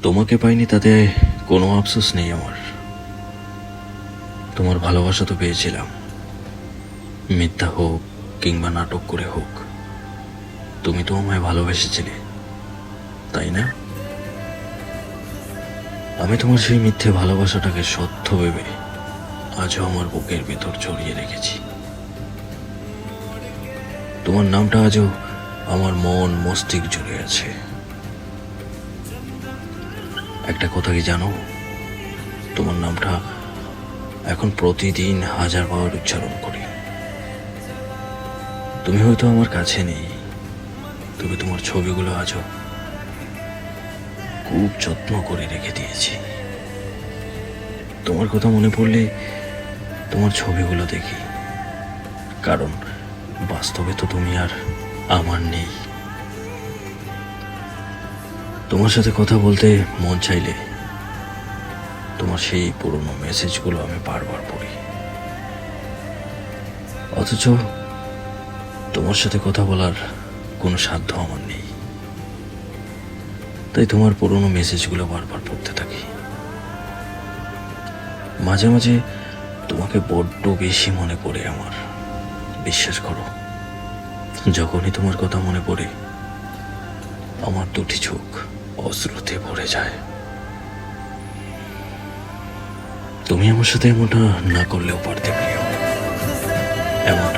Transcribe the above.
তোমাকে পাইনি তাতে কোনো আফসোস নেই আমার। তোমার ভালোবাসা তো পেয়েছিলাম, মিথ্যা হোক কিংবা নাটক করে হোক, তুমি তো আমায় ভালোবেসেছিলে, তাই না? আমি তোমার সেই মিথ্যে ভালোবাসাটাকে সত্য ভেবে আজও আমার বুকের ভেতর জড়িয়ে রেখেছি। তোমার নামটা আজও আমার মন মস্তিষ্ক জুড়ে আছে। একটা কথা কি জানো, তোমার নামটা এখন প্রতিদিন 1000 বার উচ্চারণ করি। তুমি হয়তো আমার কাছে নেই, তবে তোমার ছবিগুলো আজও খুব যত্ন করে রেখে দিয়েছি। তোমার কথা মনে পড়লে তোমার ছবিগুলো দেখি, কারণ বাস্তবে তো তুমি আর আমার নেই। তোমার সাথে কথা বলতে মন চাইলে তোমার সেই পুরনো মেসেজগুলো আমি বারবার পড়ি, অথচ তোমার সাথে কথা বলার কোনো সাধ্য আমার নেই। তাই তোমার পুরনো মেসেজগুলো বারবার পড়তে থাকি। মাঝে মাঝে তোমাকে বড্ড বেশি মনে পড়ে আমার, বিশ্বাস করো। যখনই তোমার কথা মনে পড়ে আমার দুটি চোখ অশ্রুতে ভরে যায়। তুমি আমার সাথে এমনটা না করলেও পারতে প্রিয়, এমনটা